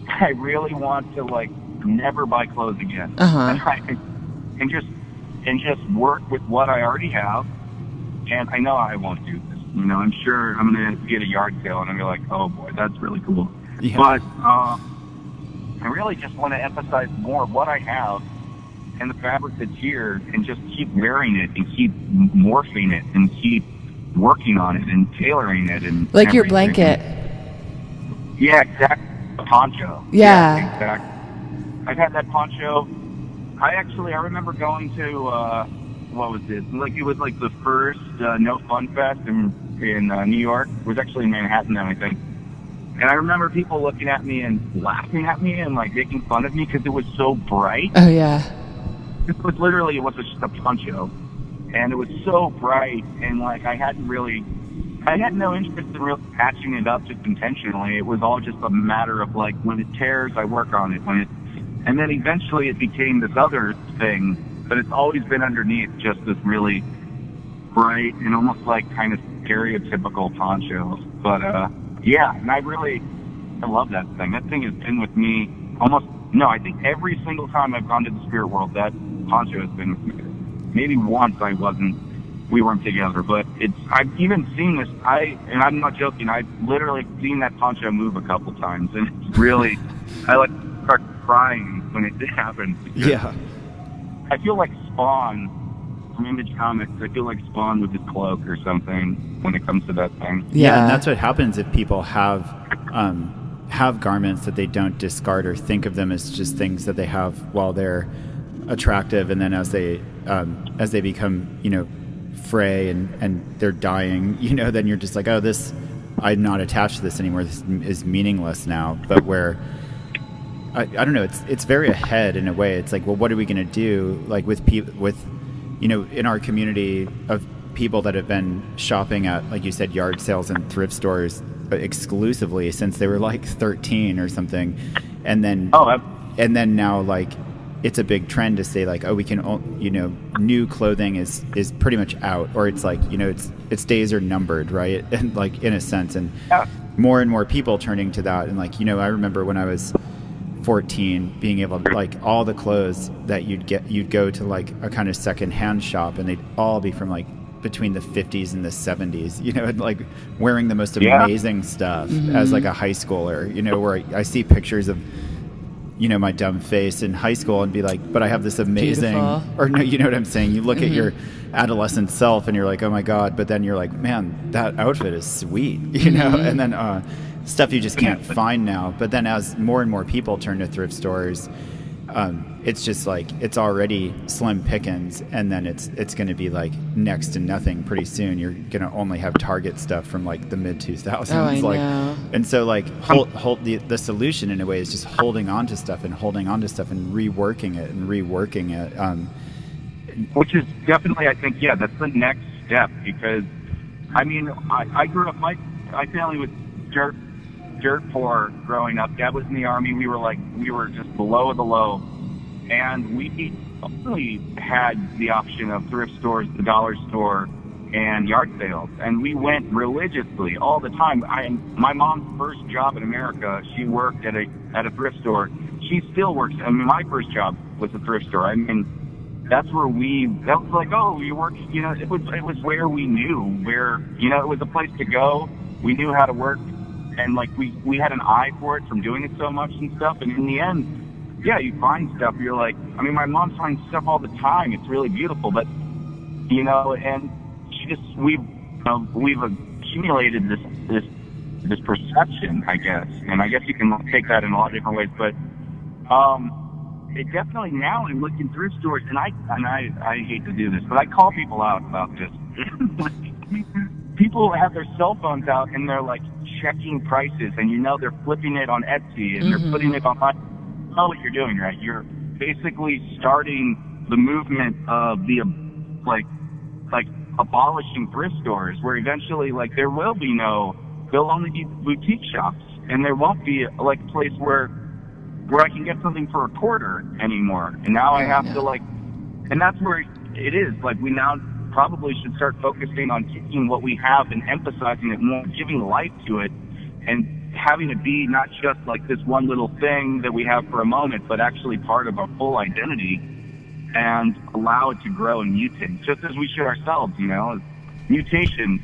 [SPEAKER 3] I really want to never buy clothes again. And just work with what I already have. And I know I won't do this. I'm sure I'm going to get a yard sale and I'm going to be like, oh boy, that's really cool.
[SPEAKER 1] Yeah.
[SPEAKER 3] But I really just want to emphasize more of what I have and the fabric that's here, and just keep wearing it and keep morphing it and keep working on it and tailoring it, and
[SPEAKER 2] like your blanket.
[SPEAKER 3] Yeah, exactly. A poncho.
[SPEAKER 2] Yeah.
[SPEAKER 3] Exactly. I've had that poncho. I remember going to what was it? It was the first No Fun Fest in New York. It was actually in Manhattan then, I think. And I remember people looking at me and laughing at me and making fun of me because it was so bright.
[SPEAKER 2] Oh yeah.
[SPEAKER 3] It was just a poncho. And it was so bright, and I had no interest in really patching it up just intentionally. It was all just a matter of when it tears, I work on it. And then eventually it became this other thing, but it's always been underneath just this really bright and almost kind of stereotypical poncho. But and I love that thing. That thing has been with me I think every single time I've gone to the spirit world, that poncho has been with me. Maybe once we weren't together, but I've even seen this, and I'm not joking, I've literally seen that poncho move a couple times, and it's really, I start crying when it happens.
[SPEAKER 1] Yeah.
[SPEAKER 3] I feel like Spawn from Image Comics. I feel like Spawn with his cloak or something when it comes to that thing.
[SPEAKER 1] Yeah, and that's what happens if people have garments that they don't discard or think of them as just things that they have while they're attractive, and then as they become fray and they're dying, then you're just like, oh, this, I'm not attached to this anymore, this is meaningless now. But where I don't know, it's very ahead in a way. It's like, well, what are we going to do with in our community of people that have been shopping at, like you said, yard sales and thrift stores exclusively since they were 13 or something, and then now it's a big trend to say we can, new clothing is pretty much out, or it's its days are numbered, right? And in a sense, and more and more people turning to that. And I remember when I was 14 being able to all the clothes that you'd go to a kind of secondhand shop, and they'd all be from between the 50s and the 70s, and wearing the most amazing stuff as a high schooler, where I see pictures of my dumb face in high school and be like, but I have this amazing,
[SPEAKER 2] Beautiful.
[SPEAKER 1] or no, you know what I'm saying? You look
[SPEAKER 2] Mm-hmm.
[SPEAKER 1] at your adolescent self and you're like, oh my God, but then you're like, man, that outfit is sweet,
[SPEAKER 2] Mm-hmm.
[SPEAKER 1] and then stuff you just can't find now. But then as more and more people turn to thrift stores, it's just like it's already slim pickings, and then it's going to be like next to nothing pretty soon. You're going to only have Target stuff from like the mid 2000s.
[SPEAKER 2] Oh, I
[SPEAKER 1] like,
[SPEAKER 2] know.
[SPEAKER 1] And so like hold the solution in a way is just holding on to stuff and reworking it.
[SPEAKER 3] Which is definitely, I think, that's the next step, because I mean, I grew up, my family was dirt poor growing up. Dad was in the Army. We were just below the low, and we only had the option of thrift stores, the dollar store, and yard sales, and we went religiously all the time. My mom's first job in America, she worked at a thrift store. She still works. I mean, my first job was a thrift store. I mean, that's where that was like, oh, you work, it was where we knew where, it was a place to go. We knew how to work, and like we had an eye for it from doing it so much and stuff. And in the end, you find stuff, you're like, I mean, my mom finds stuff all the time. It's really beautiful, but, and we've accumulated this perception, I guess. And I guess you can take that in a lot of different ways, but, it definitely, now I'm looking thrift stores, and I hate to do this, but I call people out about this. People have their cell phones out and they're like checking prices, and they're flipping it on Etsy and they're putting it online. You know what you're doing, right? You're basically starting the movement of the like abolishing thrift stores, where eventually there'll only be boutique shops, and there won't be like a place where I can get something for a quarter anymore. And now I have to and that's where it is. Like, we now probably should start focusing on taking what we have and emphasizing it more, giving life to it, and having it be not just like this one little thing that we have for a moment, but actually part of our full identity, and allow it to grow and mutate, just as we should ourselves, mutation,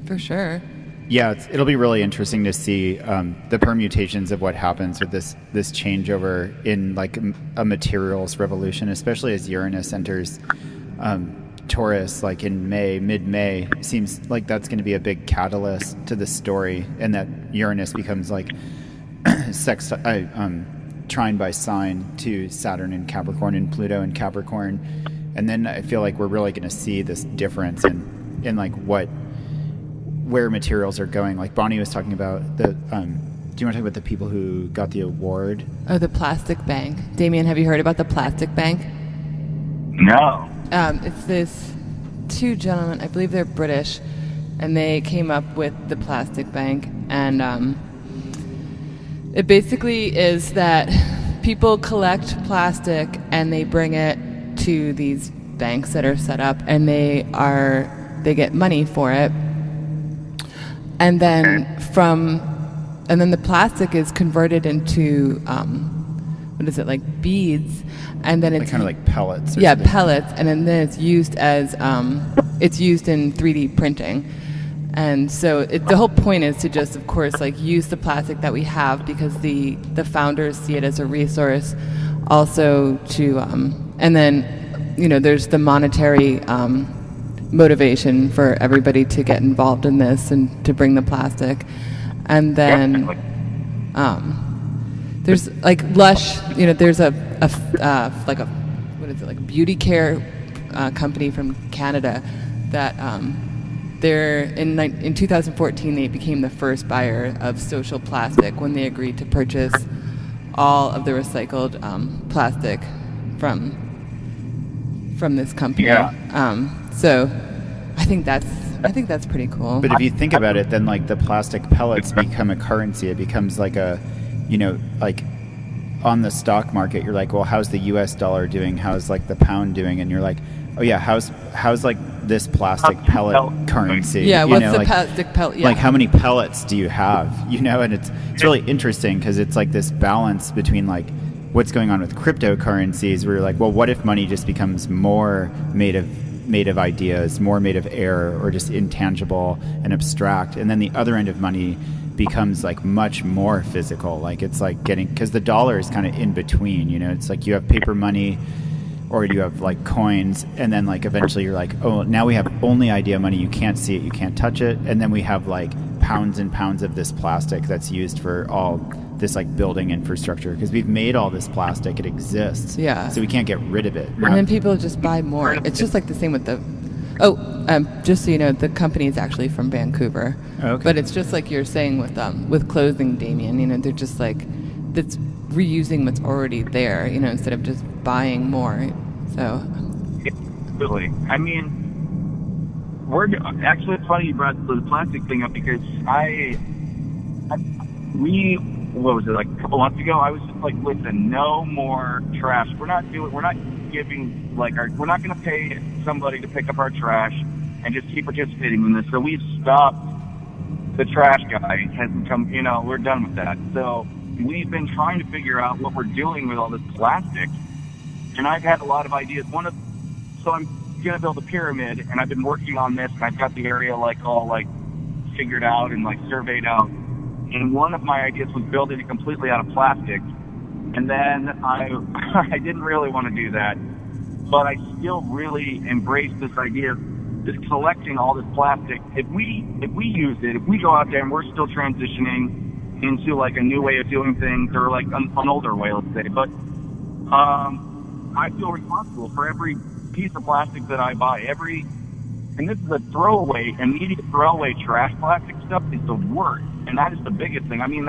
[SPEAKER 2] For sure.
[SPEAKER 1] Yeah, it'll be really interesting to see the permutations of what happens with this changeover in like a materials revolution, especially as Uranus enters Taurus, like in mid-May. Seems like that's going to be a big catalyst to the story, and that Uranus becomes like trine by sign to Saturn in Capricorn and Pluto in Capricorn, and then I feel like we're really going to see this difference in like where materials are going. Like Bonnie was talking about do you want to talk about the people who got the award?
[SPEAKER 2] Oh, the plastic bank. Damian, have you heard about the plastic bank?
[SPEAKER 3] No.
[SPEAKER 2] It's this two gentlemen, I believe they're British, and they came up with the plastic bank, and it basically is that people collect plastic and they bring it to these banks that are set up, and they get money for it. And then the plastic is converted into like beads, and then it's
[SPEAKER 1] kind of like pellets.
[SPEAKER 2] Pellets, and then it's used as it's used in 3D printing. And so the whole point is to just, of course, like use the plastic that we have, because the founders see it as a resource, also to and then there's the monetary motivation for everybody to get involved in this and to bring the plastic. And then there's like Lush, there's a beauty care company from Canada that in 2014 they became the first buyer of social plastic when they agreed to purchase all of the recycled plastic from this company. So I think that's pretty cool.
[SPEAKER 1] But if you think about it, then like the plastic pellets become a currency. It becomes like a, like on the stock market, you're like, well, how's the US dollar doing? How's like the pound doing? And you're like, oh yeah, how's like this plastic pellet currency?
[SPEAKER 2] Yeah, what's the plastic pellet? Yeah.
[SPEAKER 1] Like how many pellets do you have? And it's really interesting because it's like this balance between like what's going on with cryptocurrencies, where you're like, well, what if money just becomes more made of ideas, more made of air, or just intangible and abstract? And then the other end of money becomes like much more physical. Like it's like getting, because the dollar is kind of in between, you know, it's like you have paper money or you have like coins, and then like eventually you're like, oh, now we have only idea money. You can't see it, you can't touch it. And then we have like pounds and pounds of this plastic that's used for all this like building infrastructure, because we've made all this plastic, it exists.
[SPEAKER 2] Yeah.
[SPEAKER 1] So we can't get rid of it.
[SPEAKER 2] And then people just buy more. It's just like the same with the, just so you know, the company is actually from Vancouver.
[SPEAKER 1] Okay.
[SPEAKER 2] But it's just like you're saying with clothing, Damian, you know, they're just like, that's reusing what's already there, you know, instead of just buying more. So.
[SPEAKER 3] Absolutely. I mean, actually, it's funny you brought the plastic thing up, because what was it, like a couple months ago, I was just like, listen, no more trash. We're not giving, like, we're not going to pay somebody to pick up our trash and just keep participating in this. So we've stopped. The trash guy hasn't come, you know, we're done with that. So we've been trying to figure out what we're doing with all this plastic. And I've had a lot of ideas. So I'm going to build a pyramid, and I've been working on this, and I've got the area like all like figured out and like surveyed out. And one of my ideas was building it completely out of plastic. And then I didn't really want to do that, but I still really embrace this idea of just collecting all this plastic. If we use it, if we go out there and we're still transitioning into like a new way of doing things, or like an older way, let's say, but I feel responsible for every piece of plastic that I buy. And this is a throwaway, immediate throwaway trash plastic stuff is the worst. And that is the biggest thing. I mean,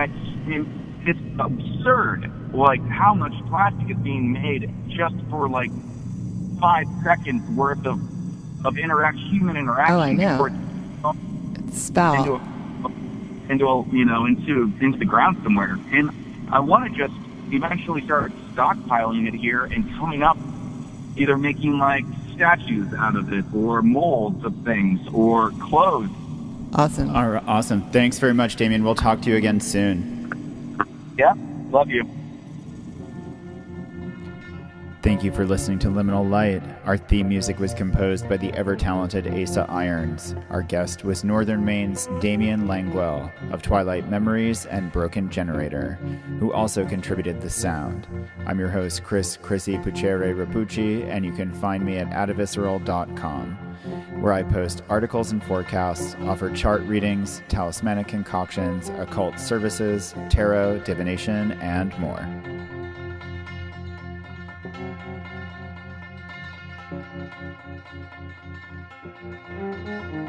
[SPEAKER 3] it's absurd, like how much plastic is being made just for like 5 seconds worth of human interaction.
[SPEAKER 2] Oh, I know. It's spout.
[SPEAKER 3] Into the ground somewhere. And I want to just eventually start stockpiling it here and coming up, either making like statues out of it, or molds of things, or clothes.
[SPEAKER 2] Awesome.
[SPEAKER 1] All right, awesome. Thanks very much, Damian. We'll talk to you again soon.
[SPEAKER 3] Yeah, love you.
[SPEAKER 1] Thank you for listening to Liminal Light. Our theme music was composed by the ever-talented Asa Irons. Our guest was Northern Maine's Damian Languell of Twilight Memories and Broken Generator, who also contributed the sound. I'm your host, Chrissy Puchere Rapucci, and you can find me at atavisceral.com, where I post articles and forecasts, offer chart readings, talismanic concoctions, occult services, tarot, divination, and more. Thank you.